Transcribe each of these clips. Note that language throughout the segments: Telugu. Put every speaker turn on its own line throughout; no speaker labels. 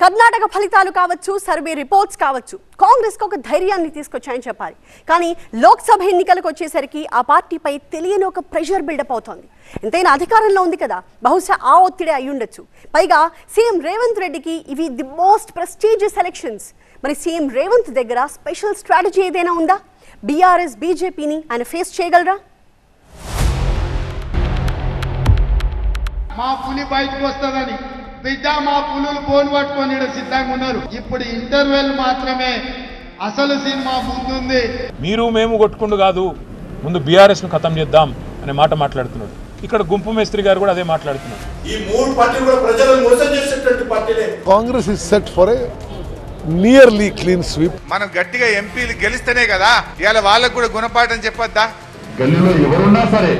కర్ణాటక ఫలితాలు కావచ్చు, సర్వే రిపోర్ట్స్ కావచ్చు, కాంగ్రెస్కి ఒక ధైర్యాన్ని తీసుకొచ్చాయని చెప్పాలి. కానీ లోక్సభ ఎన్నికలకు వచ్చేసరికి ఆ పార్టీపై తెలియని ఒక ప్రెషర్ బిల్డప్ అవుతోంది. ఎంతైనా అధికారంలో ఉంది కదా, బహుశా ఆ ఒత్తిడి అయి ఉండొచ్చు. పైగా సీఎం రేవంత్ రెడ్డికి ఇవి ది మోస్ట్ ప్రెస్టీజియస్ ఎలక్షన్స్. మరి సీఎం రేవంత్ దగ్గర స్పెషల్ స్ట్రాటజీ ఏదైనా ఉందా? బీఆర్ఎస్ బీజేపీని ఆయన ఫేస్ చేయగలరా?
మా పులి బయటకు వస్తుందని బిడ్డ మా పులులు ఫోన్ పట్టుకొని సిద్ధంగా ఉన్నారు. ఇప్పుడు ఇంటర్వెల్ మాత్రమే, అసలు సినిమా ముందుంది.
మీరు మేము కొట్టుకుంటూ కాదు, ముందు బీఆర్ఎస్ ను ఖతం చేద్దాం అనే మాట మాట్లాడుతున్నాడు. ఇక్కడ గుంపు మేస్త్రి గారు కూడా అదే మాట్లాడుతున్నారు.
ఈ మూడు పార్టీలు కూడా ప్రజలను మోసం చేసేటువంటి పార్టీలే.
Congress is set for a nearly clean sweep.
మనం గట్టిగా ఎంపీలు గెలిస్తేనే కదా ఇవాళ వాళ్ళకు కూడా గుణపాఠం చెప్పొద్దా?
గల్లీలో ఎవరున్నా సరే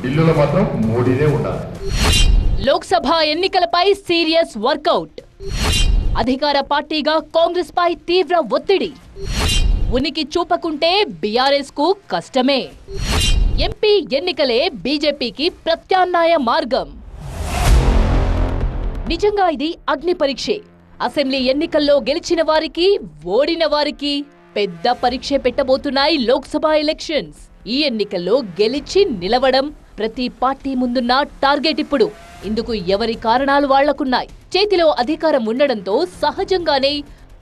ఢిల్లీలో మాత్రం మోడీనే ఉండాలి.
లోక్సభ ఎన్నికలపై సీరియస్ వర్కౌట్. అధికార పార్టీగా కాంగ్రెస్ పై తీవ్ర ఒత్తిడి. ఉనికి చూపకుంటే బీఆర్ఎస్ కు కష్టమే. ఎంపీ ఎన్నికలే బీజేపీకి ప్రత్యామ్నాయ మార్గం. నిజంగా ఇది అగ్ని పరీక్షే. అసెంబ్లీ ఎన్నికల్లో గెలిచిన వారికి, ఓడిన వారికి పెద్ద పరీక్ష పెట్టబోతున్నాయి లోక్సభ ఎలక్షన్స్. ఈ ఎన్నికల్లో గెలిచి నిలవడం ప్రతి పార్టీ ముందున్న టార్గెట్. ఇప్పుడు ఇందుకు ఎవరి కారణాలు వాళ్లకున్నాయి. చేతిలో అధికారం ఉండడంతో సహజంగానే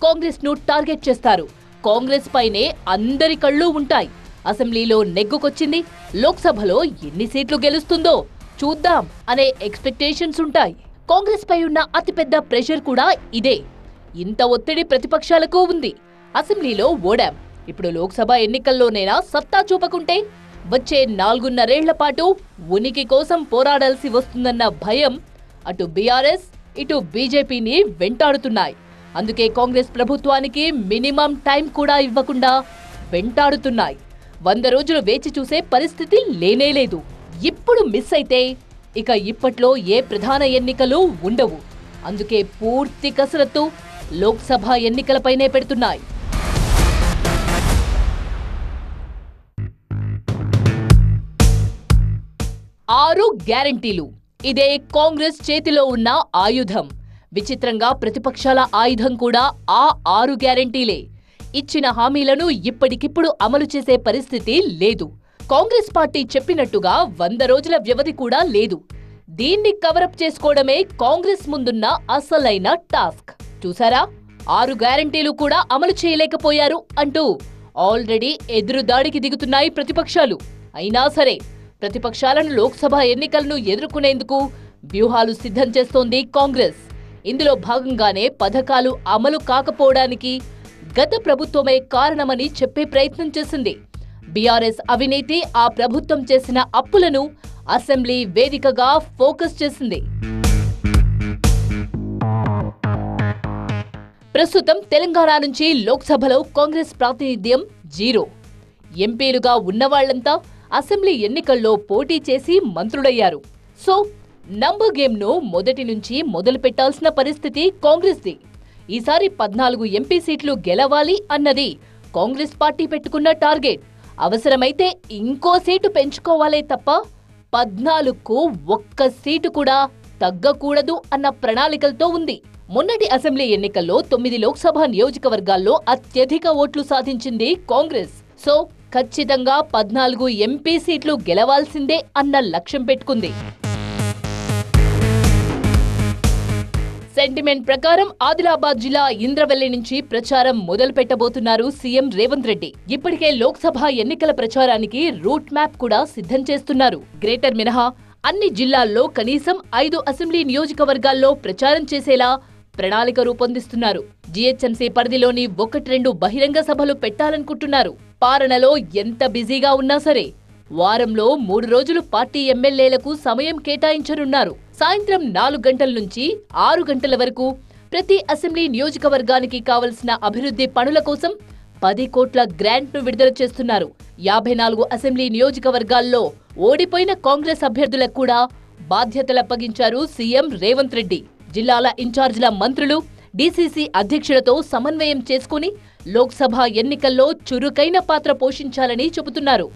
కాంగ్రెస్ ను టార్గెట్ చేస్తారు. కాంగ్రెస్ పైనే అందరి కళ్ళు ఉంటాయి. అసెంబ్లీలో నెగ్గుకొచ్చింది, లోక్సభలో ఎన్ని సీట్లు గెలుస్తుందో చూద్దాం అనే ఎక్స్పెక్టేషన్స్ ఉంటాయి. కాంగ్రెస్ పై ఉన్న అతిపెద్ద ప్రెషర్ కూడా ఇదే. ఇంత ఒత్తిడి ప్రతిపక్షాలకు ఉంది. అసెంబ్లీలో ఓడాం, ఇప్పుడు లోక్సభ ఎన్నికల్లోనైనా సత్తా చూపకుంటే వచ్చే 4.5 పాటు ఉనికి కోసం పోరాడాల్సి వస్తుందన్న భయం అటు బీఆర్ఎస్ ఇటు బీజేపీని వెంటాడుతున్నాయి. అందుకే కాంగ్రెస్ ప్రభుత్వానికి మినిమం టైం కూడా ఇవ్వకుండా వెంటాడుతున్నాయి. 100 రోజులు వేచి చూసే పరిస్థితి లేనేలేదు. ఇప్పుడు మిస్ అయితే ఇక ఇప్పట్లో ఏ ప్రధాన ఎన్నికలు ఉండవు. అందుకే పూర్తి కసరత్తు లోక్సభ ఎన్నికలపైనే పెడుతున్నాయి. 6 గ్యారంటీలు. ఇదే కాంగ్రెస్ చేతిలో ఉన్న ఆయుధం. విచిత్రంగా ప్రతిపక్షాల ఆయుధం కూడా ఆ 6 గ్యారంటీలే. ఇచ్చిన హామీలను ఇప్పటికిప్పుడు అమలు చేసే పరిస్థితి లేదు. కాంగ్రెస్ పార్టీ చెప్పినట్టుగా 100 రోజుల వ్యవధి కూడా లేదు. దీన్ని కవరప్ చేసుకోవడమే కాంగ్రెస్ ముందున్న అసలైన టాస్క్. చూసారా, 6 గ్యారంటీలు కూడా అమలు చేయలేకపోయారు అంటూ ఆల్రెడీ ఎదురుదాడికి దిగుతున్నాయి ప్రతిపక్షాలు. అయినా సరే ప్రతిపక్షాలను లోక్సభ ఎన్నికలను ఎదుర్కొనేందుకు వ్యూహాలు సిద్ధం చేస్తోంది కాంగ్రెస్. ఇందులో భాగంగానే పథకాలు అమలు కాకపోవడానికి గత ప్రభుత్వమే కారణమని చెప్పే ప్రయత్నం చేసింది. బీఆర్ఎస్ అవినీతి, ఆ ప్రభుత్వం చేసిన అప్పులను అసెంబ్లీ వేదికగా ఫోకస్ చేసింది. ప్రస్తుతం తెలంగాణ నుంచి లోక్సభలో కాంగ్రెస్ ప్రాతినిధ్యం 0. ఎంపీలుగా ఉన్నవాళ్లంతా అసెంబ్లీ ఎన్నికల్లో పోటీ చేసి మంత్రులయ్యారు. సో నంబర్ గేమ్ను మొదటి నుంచి మొదలు పెట్టాల్సిన పరిస్థితి కాంగ్రెస్ది. ఈసారి 14 ఎంపీ సీట్లు గెలవాలి అన్నది కాంగ్రెస్ పార్టీ పెట్టుకున్న టార్గెట్. అవసరమైతే ఇంకో సీటు పెంచుకోవాలే తప్ప 14కు ఒక్క సీటు కూడా తగ్గకూడదు అన్న ప్రణాళికలతో ఉంది. మొన్నటి అసెంబ్లీ ఎన్నికల్లో 9 లోక్సభ నియోజకవర్గాల్లో అత్యధిక ఓట్లు సాధించింది కాంగ్రెస్. సో ఖచ్చితంగా 14 ఎంపీ సీట్లు గెలవాల్సిందే అన్న లక్ష్యం పెట్టుకుంది. సెంటిమెంట్ ప్రకారం ఆదిలాబాద్ జిల్లా ఇంద్రవెల్లి నుంచి ప్రచారం మొదలు పెట్టబోతున్నారు సీఎం రేవంత్ రెడ్డి. ఇప్పటికే లోక్సభ ఎన్నికల ప్రచారానికి రూట్ మ్యాప్ కూడా సిద్ధం చేస్తున్నారు. గ్రేటర్ మినహా అన్ని జిల్లాల్లో కనీసం 5 అసెంబ్లీ నియోజకవర్గాల్లో ప్రచారం చేసేలా ప్రణాళిక రూపొందిస్తున్నారు. జీహెచ్ఎంసీ పరిధిలోని 1-2 బహిరంగ సభలు పెట్టాలనుకుంటున్నారు. పాలనలో ఎంత బిజీగా ఉన్నా సరే వారంలో 3 రోజులు పార్టీ ఎమ్మెల్యేలకు సమయం కేటాయించనున్నారు. సాయంత్రం 4 గంటల నుంచి 6 గంటల వరకు ప్రతి అసెంబ్లీ నియోజకవర్గానికి కావలసిన అభివృద్ధి పనుల కోసం 10 కోట్ల గ్రాంట్ ను విడుదల చేస్తున్నారు. 54 అసెంబ్లీ నియోజకవర్గాల్లో ఓడిపోయిన కాంగ్రెస్ అభ్యర్థులకు కూడా బాధ్యతలు అప్పగించారు సీఎం రేవంత్ రెడ్డి. జిల్లాల ఇన్ఛార్జీల మంత్రులు, డీసీసీ అధ్యక్షులతో సమన్వయం చేసుకుని లోక్సభ ఎన్నికల్లో చురుకైన పాత్ర పోషించాలని చెబుతున్నారు.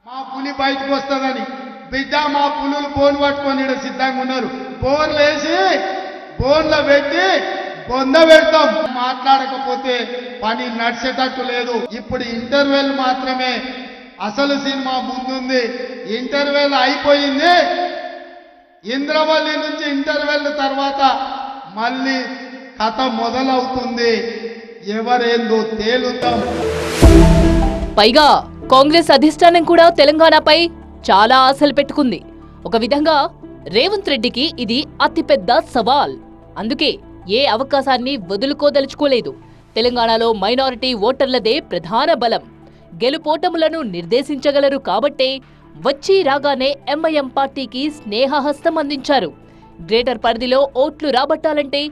మా పులి బయటకు వస్తుందని బిడ్డ మా పులులు ఫోన్ పట్టుకొని సిద్ధంగా ఉన్నారు. ఫోన్లేసి బోన్ల పెట్టి బొంద పెడతాం. మాట్లాడకపోతే పని నడిచేటట్టు లేదు. ఇప్పుడు ఇంటర్వెల్ మాత్రమే, అసలు సినిమా ముందుంది. ఇంటర్వెల్ అయిపోయింది. ఇంద్రవల్లి నుంచి ఇంటర్వెల్ తర్వాత మళ్ళీ కథ మొదలవుతుంది. ఎవరేందో తేలుతాం.
పైగా కాంగ్రెస్ అధిష్టానం కూడా తెలంగాణపై చాలా ఆశలు పెట్టుకుంది. ఒక విధంగా రేవంత్ రెడ్డికి ఇది అతిపెద్ద సవాల్. అందుకే ఏ అవకాశాన్ని వదులుకోదలుచుకోలేదు. తెలంగాణలో మైనారిటీ ఓటర్లదే ప్రధాన బలం. గెలుపోటములను నిర్దేశించగలరు కాబట్టే వచ్చి రాగానే ఎంఐఎం పార్టీకి స్నేహహస్తం అందించారు. గ్రేటర్ పరిధిలో ఓట్లు రాబట్టాలంటే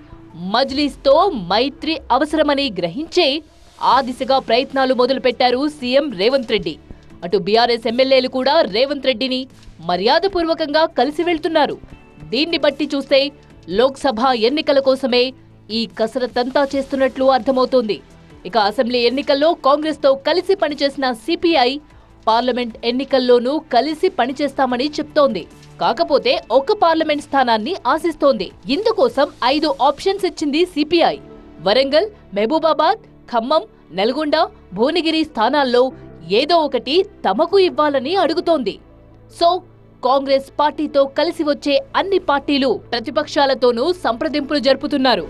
మజ్లిస్తో మైత్రి అవసరమని గ్రహించే ఆ దిశగా ప్రయత్నాలు మొదలుపెట్టారు సీఎం రేవంత్ రెడ్డి. అటు బీఆర్ఎస్ ఎమ్మెల్యేలు కూడా రేవంత్ రెడ్డిని మర్యాదపూర్వకంగా కలిసి వెళ్తున్నారు. దీన్ని బట్టి చూస్తే లోక్సభ ఎన్నికల కోసమే ఈ కసరత్తంతా చేస్తున్నట్లు అర్థమవుతోంది. ఇక అసెంబ్లీ ఎన్నికల్లో కాంగ్రెస్తో కలిసి పనిచేసిన సిపిఐ పార్లమెంట్ ఎన్నికల్లోనూ కలిసి పనిచేస్తామని చెప్తోంది. కాకపోతే ఒక పార్లమెంట్ స్థానాన్ని ఆశిస్తోంది. ఇందుకోసం 5 ఆప్షన్స్ ఇచ్చింది సిపిఐ. వరంగల్, మహబూబాబాద్, ఖమ్మం, నల్గొండ, భువనగిరి స్థానాల్లో ఏదో ఒకటి తమకు ఇవ్వాలని అడుగుతోంది. సో కాంగ్రెస్ పార్టీతో కలిసి వచ్చే అన్ని పార్టీలు ప్రతిపక్షాలతోనూ సంప్రదింపులు జరుపుతున్నారు.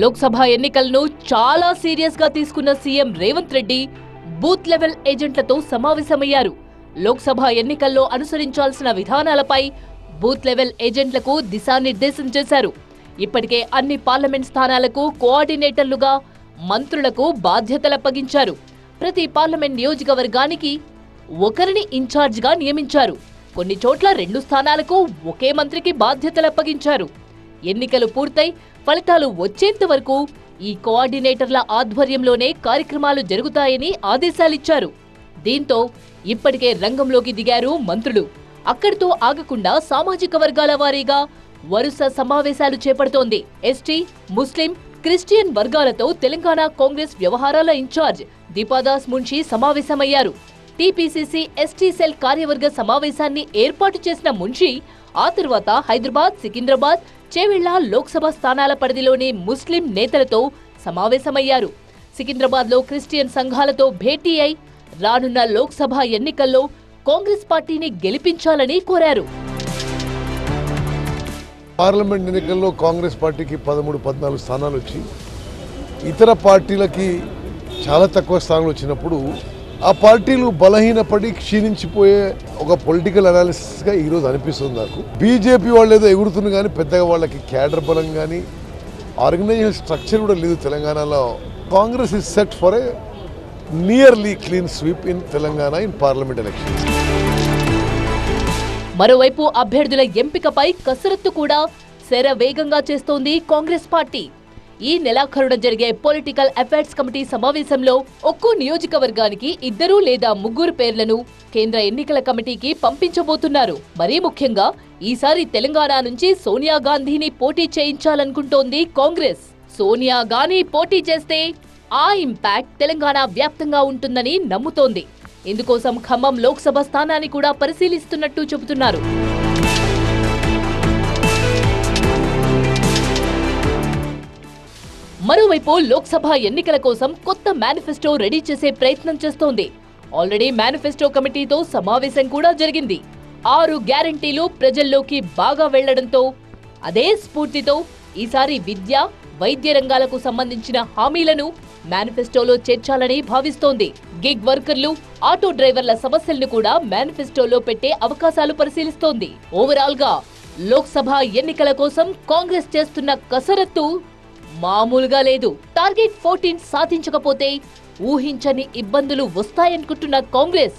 లోక్సభ ఎన్నికలను చాలా సీరియస్ గా తీసుకున్న CM Revanth Reddy booth level ఏజెంట్లతో సమావేశమయ్యారు. లోక్సభ ఎన్నికల్లో అనుసరించాల్సిన విధానాలపై బూత్ లెవెల్ ఏజెంట్లకు దిశానిర్దేశం చేశారు. ఇప్పటికే అన్ని పార్లమెంట్ స్థానాలకు కోఆర్డినేటర్లుగా మంత్రులకు బాధ్యతలప్పగించారు. ప్రతి పార్లమెంట్ నియోజకవర్గానికి ఒకరిని ఇన్ఛార్జిగా నియమించారు. కొన్ని చోట్ల 2 స్థానాలకు ఒకే మంత్రికి బాధ్యతలప్పగించారు. ఎన్నికలు పూర్తయి ఫలితాలు వచ్చేంత వరకు ఈ కోఆర్డినేటర్ల ఆధ్వర్యంలోనే కార్యక్రమాలు జరుగుతాయని ఆదేశాలిచ్చారు. దీంతో ఇప్పటికే రంగంలోకి దిగారు మంత్రులు. అక్కడితో ఆగకుండా సామాజిక వర్గాల వారీగా వరుస సమావేశాలు చేపడుతోంది. ఎస్టీ, ముస్లిం, క్రిస్టియన్ వర్గాలతో తెలంగాణ కాంగ్రెస్ వ్యవహారాల ఇన్ఛార్జ్ దీపాదాస్ మున్షి సమావేశమయ్యారు. టీపీసీసీ ఎస్టీ సెల్ కార్యవర్గ సమావేశాన్ని ఏర్పాటు చేసిన మున్షి ఆ తర్వాత హైదరాబాద్, సికింద్రాబాద్, చేవెళ్ల లోక్సభ స్థానాల పరిధిలోని ముస్లిం నేతలతో సమావేశమయ్యారు. సికింద్రాబాద్లో క్రిస్టియన్ సంఘాలతో భేటీ అయి రానున్న లోక్సభ ఎన్నికల్లో కాంగ్రెస్ పార్టీని గెలిపించాలని కోరారు.
పార్లమెంట్ ఎన్నికల్లో కాంగ్రెస్ పార్టీకి 13-14 స్థానాలు వచ్చి ఇతర పార్టీలకి చాలా తక్కువ స్థానాలు వచ్చినప్పుడు ఆ పార్టీలు బలహీనపడి క్షీణించిపోయే ఒక పొలిటికల్ అనాలిసిస్గా ఈరోజు అనిపిస్తుంది నాకు. బీజేపీ వాళ్ళు ఏదో ఎగురుతుంది కానీ పెద్దగా వాళ్ళకి క్యాడర్ బలం కానీ ఆర్గనైజేషన్ స్ట్రక్చర్ కూడా లేదు తెలంగాణలో. Congress is set for a nearly clean sweep in Telangana in parliament election.
మరోవైపు అభ్యర్థుల ఎంపికపై కసరత్తు కూడా శరవేగంగా చేస్తోంది కాంగ్రెస్ పార్టీ. ఈ నెలాఖరున జరిగే పొలిటికల్ అఫైర్స్ కమిటీ సమావేశంలో ఒక్కో నియోజకవర్గానికి 2 లేదా 3 పేర్లను కేంద్ర ఎన్నికల కమిటీకి పంపించబోతున్నారు. మరీ ముఖ్యంగా ఈసారి తెలంగాణ నుంచి సోనియా గాంధీని పోటీ చేయించాలనుకుంటోంది కాంగ్రెస్. సోనియా గానీ పోటీ చేస్తే ఆ ఇంపాక్ట్ తెలంగాణ వ్యాప్తంగా ఉంటుందని నమ్ముతోంది. ఇందుకోసం ఖమ్మం లోక్సభ స్థానాన్ని కూడా పరిశీలిస్తున్నట్టు చెబుతున్నారు. మరోవైపు లోక్సభ ఎన్నికల కోసం కొత్త మేనిఫెస్టో రెడీ చేసే ప్రయత్నం చేస్తోంది. ఆల్రెడీ మేనిఫెస్టో కమిటీతో సమావేశం కూడా జరిగింది. 6 గ్యారంటీలు ప్రజల్లోకి బాగా వెళ్లడంతో అదే స్ఫూర్తితో ఈసారి విద్య, వైద్య రంగాలకు సంబంధించిన హామీలను మేనిఫెస్టోలో చేర్చాలని భావిస్తోంది. గిగ్ వర్కర్లు, ఆటో డ్రైవర్ల సమస్యలను కూడా మేనిఫెస్టోలో పెట్టే అవకాశాలు పరిశీలిస్తోంది. ఓవరాల్ గా లోక్సభ ఎన్నికల కోసం కాంగ్రెస్ చేస్తున్న కసరత్తు మామూలుగా లేదు. టార్గెట్ 14 సాధించకపోతే ఊహించని ఇబ్బందులు వస్తాయనుకుంటున్న కాంగ్రెస్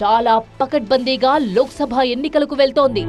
చాలా పకడ్బందీగా లోక్సభ ఎన్నికలకు వెళ్తోంది.